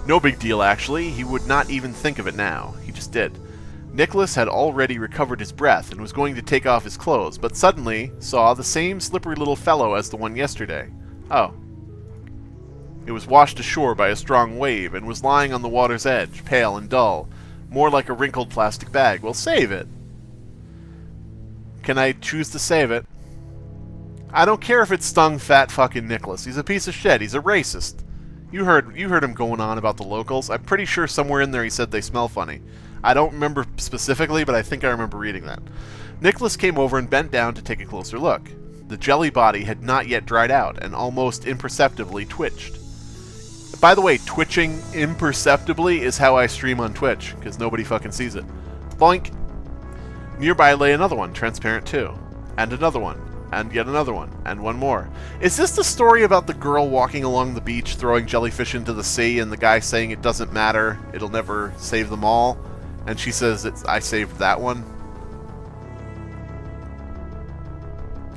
No big deal, actually. He would not even think of it now. He just did. Nicholas had already recovered his breath and was going to take off his clothes, but suddenly saw the same slippery little fellow as the one yesterday. Oh. It was washed ashore by a strong wave and was lying on the water's edge, pale and dull, more like a wrinkled plastic bag. Well, save it. Can I choose to save it? I don't care if it stung fat fucking Nicholas. He's a piece of shit. He's a racist. You heard him going on about the locals. I'm pretty sure somewhere in there he said they smell funny. I don't remember specifically, but I think I remember reading that. Nicholas came over and bent down to take a closer look. The jelly body had not yet dried out and almost imperceptibly twitched. By the way, twitching imperceptibly is how I stream on Twitch, because nobody fucking sees it. Boink! Nearby lay another one, transparent too. And another one. And yet another one. And one more. Is this the story about the girl walking along the beach throwing jellyfish into the sea and the guy saying it doesn't matter, it'll never save them all? And she says, I saved that one?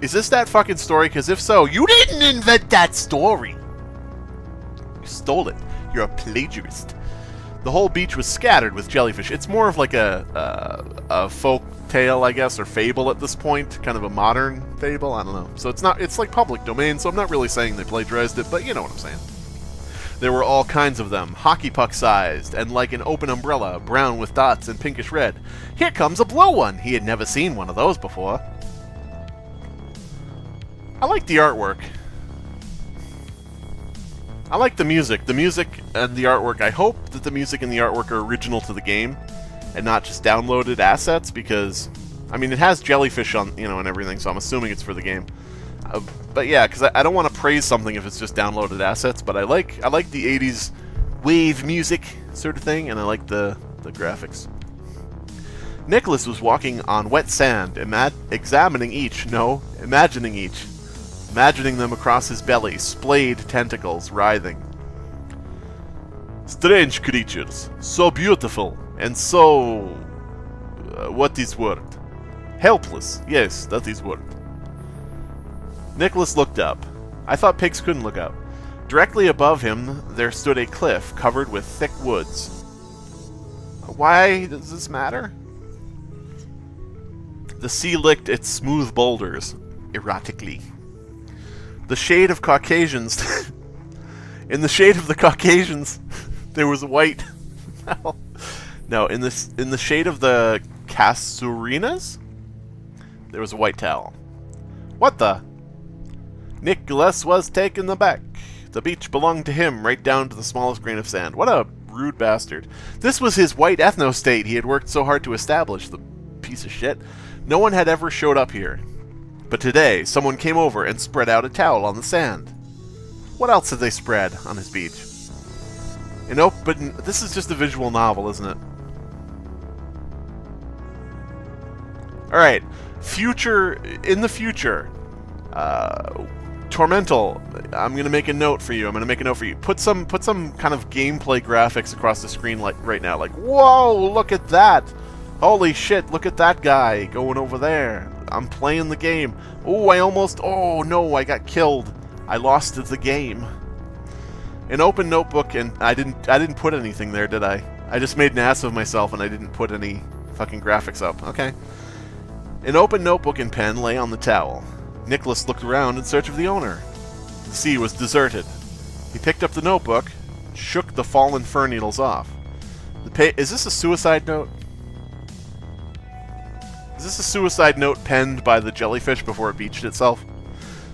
Is this that fucking story? Because if so, you didn't invent that story! You stole it. You're a plagiarist. The whole beach was scattered with jellyfish. It's more of like a folk tale, I guess, or fable at this point. Kind of a modern fable, I don't know. So it's like public domain, so I'm not really saying they plagiarized it, but you know what I'm saying. There were all kinds of them, hockey puck sized, and like an open umbrella, brown with dots and pinkish red. Here comes a blue one! He had never seen one of those before. I like the artwork. I like the music. The music and the artwork, I hope that the music and the artwork are original to the game and not just downloaded assets, because, I mean, it has jellyfish on, you know, and everything, so I'm assuming it's for the game. But yeah, because I don't want to praise something if it's just downloaded assets, but I like the 80s wave music sort of thing, and I like the graphics. Nicholas was walking on wet sand, imagining them across his belly, splayed tentacles writhing. Strange creatures, so beautiful, and so... what is word? Helpless, yes, that is word. Nicholas looked up. I thought pigs couldn't look up. Directly above him, there stood a cliff covered with thick woods. Why does this matter? The sea licked its smooth boulders, erotically. The shade of Caucasians... in the shade of the Caucasians, there was white... no, in the shade of the Casurinas, there was a white towel. What the... Nicholas was taken aback. The beach belonged to him, right down to the smallest grain of sand. What a rude bastard. This was his white ethno-state he had worked so hard to establish, the piece of shit. No one had ever showed up here. But today, someone came over and spread out a towel on the sand. What else had they spread on his beach? This is just a visual novel, isn't it? Alright, in the future, Tormental, I'm gonna make a note for you. Put some kind of gameplay graphics across the screen like right now. Like, whoa, look at that! Holy shit, look at that guy going over there. I'm playing the game. Oh no, I got killed. I lost the game. An open notebook, and I didn't put anything there, did I? I just made an ass of myself and I didn't put any fucking graphics up. Okay. An open notebook and pen lay on the towel. Nicholas looked around in search of the owner. The sea was deserted. He picked up the notebook, shook the fallen fir needles off. Is this a suicide note? Is this a suicide note penned by the jellyfish before it beached itself?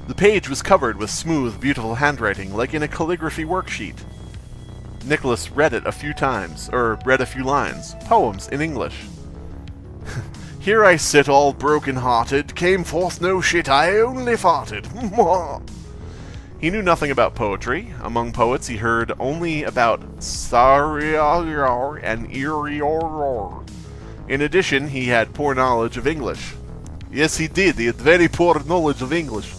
The page was covered with smooth, beautiful handwriting, like in a calligraphy worksheet. Nicholas read it a few times, read a few lines. Poems in English. Here I sit all broken-hearted, came forth no shit, I only farted. He knew nothing about poetry. Among poets he heard only about Sariar and Irior. In addition, he had poor knowledge of English. Yes, he did. He had very poor knowledge of English.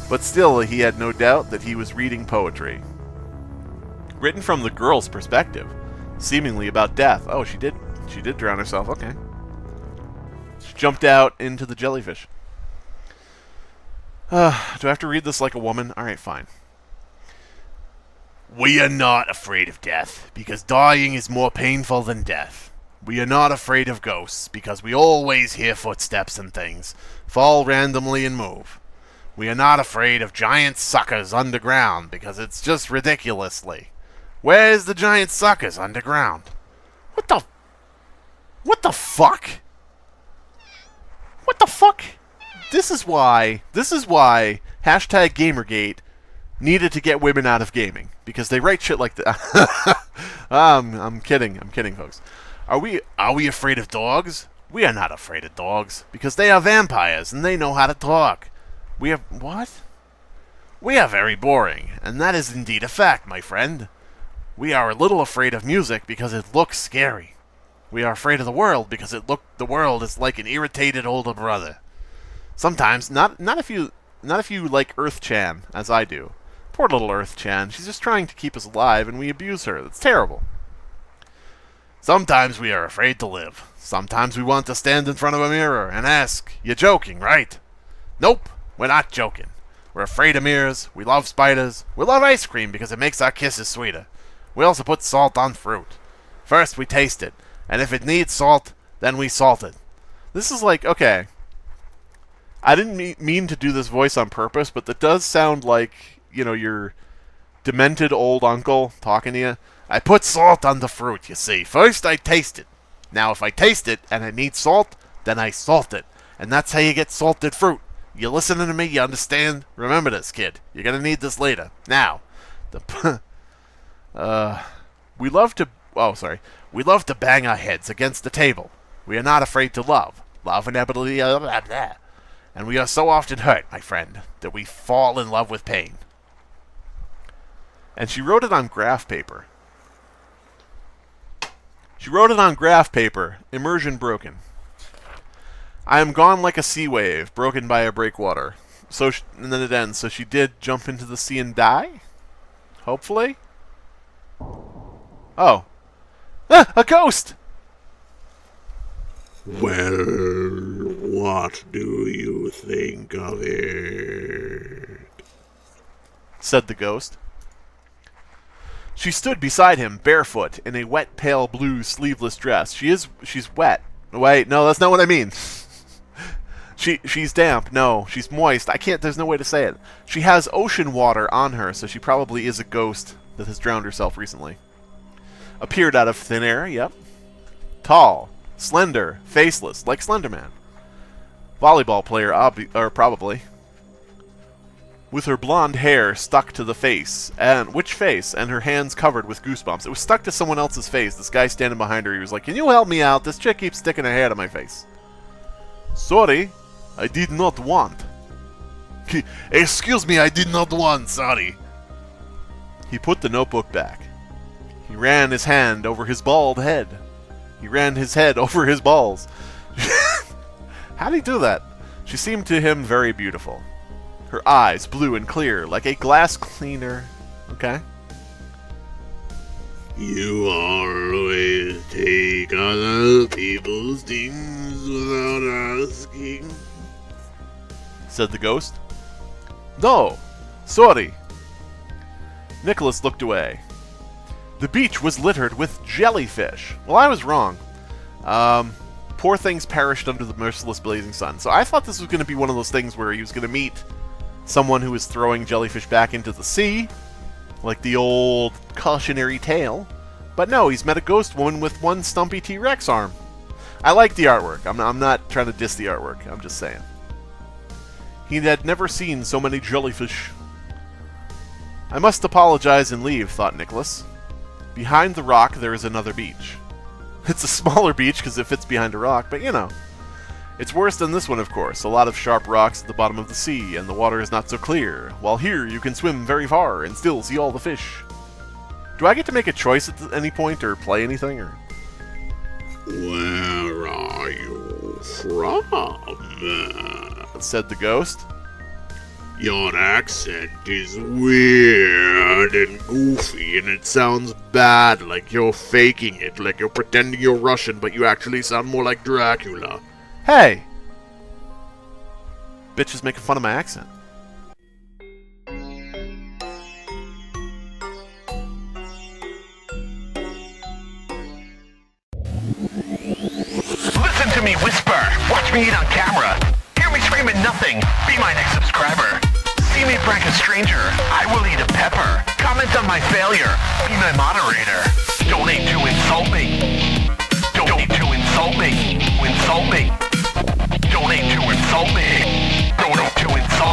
But still, he had no doubt that he was reading poetry. Written from the girl's perspective, seemingly about death. Oh, she did drown herself. Okay. She jumped out into the jellyfish. Do I have to read this like a woman? Alright, fine. We are not afraid of death, because dying is more painful than death. We are not afraid of ghosts, because we always hear footsteps and things fall randomly and move. We are not afraid of giant suckers underground, because it's just ridiculously. Where's the giant suckers underground? What the fuck? What the fuck? This is why hashtag Gamergate needed to get women out of gaming, because they write shit like that. I'm kidding, folks. Are we afraid of dogs? We are not afraid of dogs, because they are vampires and they know how to talk. We are what? We are very boring, and that is indeed a fact, my friend. We are a little afraid of music because it looks scary. We are afraid of the world because the world is like an irritated older brother. Sometimes, not if you like Earth-chan, as I do. Poor little Earth-chan, she's just trying to keep us alive, and we abuse her. That's terrible. Sometimes we are afraid to live. Sometimes we want to stand in front of a mirror and ask, "You're joking, right?" Nope, we're not joking. We're afraid of mirrors, we love spiders, we love ice cream because it makes our kisses sweeter. We also put salt on fruit. First we taste it, and if it needs salt, then we salt it. This is like, okay, I didn't mean to do this voice on purpose, but that does sound like, you know, your demented old uncle talking to you. I put salt on the fruit, you see. First I taste it. Now if I taste it and it needs salt, then I salt it. And that's how you get salted fruit. You listening to me? You understand? Remember this, kid. You're gonna need this later. Now, we love to bang our heads against the table. We are not afraid to love. Love inevitably, and we are so often hurt, my friend, that we fall in love with pain. And she wrote it on graph paper. Immersion broken. I am gone like a sea wave, broken by a breakwater. And then it ends. So she did jump into the sea and die? Hopefully? Oh. Ah, a ghost! Well, what do you think of it? Said the ghost. She stood beside him, barefoot, in a wet pale blue sleeveless dress. She's wet. Wait, no, that's not what I mean. She's damp. No, she's moist. There's no way to say it. She has ocean water on her, so she probably is a ghost that has drowned herself recently. Appeared out of thin air, yep. Tall, slender, faceless, like Slenderman. Volleyball player, probably. With her blonde hair stuck to the face. And which face? And her hands covered with goosebumps. It was stuck to someone else's face. This guy standing behind her, he was like, "Can you help me out? This chick keeps sticking her hair to my face." "Sorry, I did not want." "Excuse me, I did not want, sorry." He put the notebook back. He ran his hand over his bald head. He ran his head over his balls. How'd he do that? She seemed to him very beautiful. Her eyes blue and clear, like a glass cleaner. Okay. You always take other people's things without asking, said the ghost. "No, sorry." Nicholas looked away. The beach was littered with jellyfish. Well, I was wrong. Poor things perished under the merciless blazing sun. So I thought this was going to be one of those things where he was going to meet someone who was throwing jellyfish back into the sea, like the old cautionary tale. But no, he's met a ghost woman with one stumpy T-Rex arm. I like the artwork. I'm not trying to diss the artwork. I'm just saying. He had never seen so many jellyfish. I must apologize and leave, thought Nicholas. Behind the rock, there is another beach. It's a smaller beach because it fits behind a rock, but you know. It's worse than this one, of course. A lot of sharp rocks at the bottom of the sea, and the water is not so clear. While here, you can swim very far and still see all the fish. Do I get to make a choice at any point, or play anything, or...? Where are you from? Said the ghost. Your accent is weird and goofy, and it sounds bad, like you're faking it, like you're pretending you're Russian, but you actually sound more like Dracula. Hey! Bitch is making fun of my accent. me whisper. Watch me eat on camera. Hear me screaming nothing. Be my next subscriber. See me prank a stranger. I will eat a pepper. Comment on my failure. Be my moderator. Donate to insult me. Donate to insult me. Insult me. Donate to insult me. Donate to insult.